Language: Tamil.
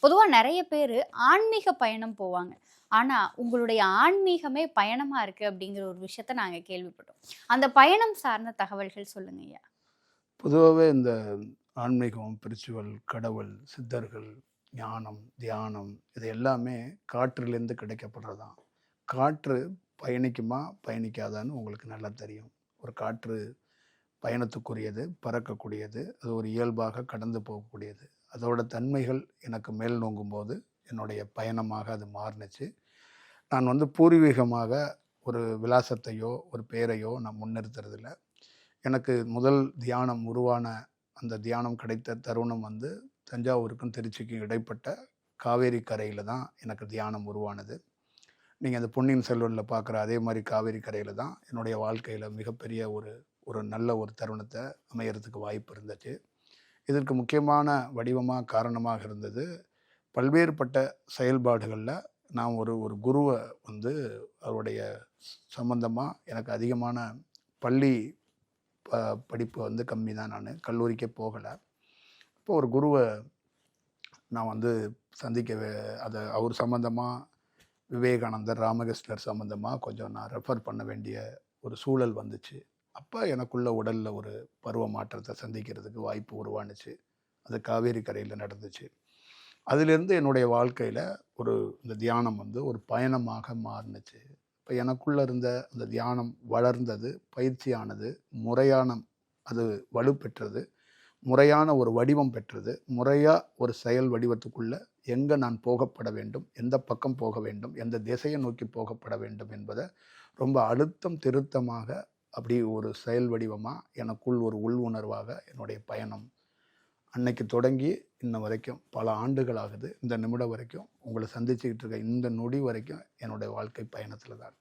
பொதுவா நெறைய பேரு ஆன்மீக பயணம் போவாங்க. ஆனா, உங்களுடைய ஆன்மீகமே பயணமா இருக்கு அப்படிங்கிற ஒரு விஷயத்த நாங்க கேள்விப்பட்டோம். அந்த பயணம் சார்ந்த தகவல்கள் சொல்லுங்கய்யா. பொதுவாவே இந்த ஆன்மீகம், ஸ்பிரிச்சுவல், கடவுள், சித்தர்கள், ஞானம், தியானம் இது எல்லாமே காற்றிலேருந்து கிடைக்கப்படுறது தான். காற்று பயணிக்குமா, பயணிக்காதான்னு உங்களுக்கு நல்லா தெரியும். ஒரு காற்று பயணத்துக்குரியது, பறக்கக்கூடியது. அது ஒரு இயல்பாக கடந்து போகக்கூடியது. அதோட தன்மைகள் எனக்கு மேல் நோங்கும்போது, என்னுடைய பயணமாக அது மாறுனுச்சு. நான் பூர்வீகமாக ஒரு விலாசத்தையோ, ஒரு பெயரையோ நான் முன்னிறுத்துறதில்ல. எனக்கு முதல் தியானம் உருவான அந்த தியானம் கிடைத்த தருணம் தஞ்சாவூருக்கும் திருச்சிக்கும் இடைப்பட்ட காவேரி கரையில தான் எனக்கு தியானம் உருவானது. நீங்க அந்த பொன்னியின் செல்வன்ல பார்க்குற அதே மாரி காவேரி கரையில தான் என்னுடைய வாழ்க்கையில மிகப்பெரிய ஒரு ஒரு நல்ல ஒரு தருணத்த அமையறதுக்கு வாய்ப்பு இருந்துச்சு. இதற்கு முக்கியமான வடிவமா, காரணமாக இருந்தது, பல்வேறுபட்ட செயல்பாடுகள்ல நான் ஒரு ஒரு குருவ வந்து அவருடைய சம்பந்தமா எனக்கு அதிகமான பள்ளி படிப்பு கம்மி தான். நானு கல்லூரிக்கே போகல. இப்போ ஒரு குருவ நான் சந்திக்க அவர் சம்பந்தமா விவேகானந்தர், ராமகிருஷ்ணர் சம்பந்தமா கொஞ்சம் நான் ரெஃபர் பண்ண வேண்டிய ஒரு சூழல் வந்துச்சு. அப்ப எனக்குள்ள உடல்ல ஒரு பருவ மாற்றத்த சந்திக்கிறதுக்கு வாய்ப்பு உருவானுச்சு. அது காவேரி கரையில நடந்துச்சு. அதிலிருந்து என்னுடைய வாழ்க்கையில இந்த தியானம் ஒரு பயணமாக மாறுனுச்சு. இப்ப எனக்குள்ள இருந்த அந்த தியானம் வளர்ந்தது, பயிற்சியானது, முறையான அது வலுப்பெற்றது. முறையான ஒரு வடிவம் பெற்றது. முறையா ஒரு செயல் வடிவத்துக்குள்ள எங்க நான் போகப்பட வேண்டும், எந்த பக்கம் போக வேண்டும், எந்த திசையை நோக்கி போகப்பட வேண்டும் என்பத ரொம்ப அழுத்தம் திருத்தமாக அப்படி ஒரு செயல் வடிவமா எனக்குள் ஒரு உள் உணர்வாக என்னுடைய பயணம் அன்னைக்கு தொடங்கி இன்ன வரைக்கும் பல ஆண்டுகள் ஆகுது. இந்த நிமிடம் வரைக்கும் உங்களை சந்திச்சுக்கிட்டு இருக்க இந்த நொடி வரைக்கும் என்னுடைய வாழ்க்கை பயணத்துல தான் இருக்கு.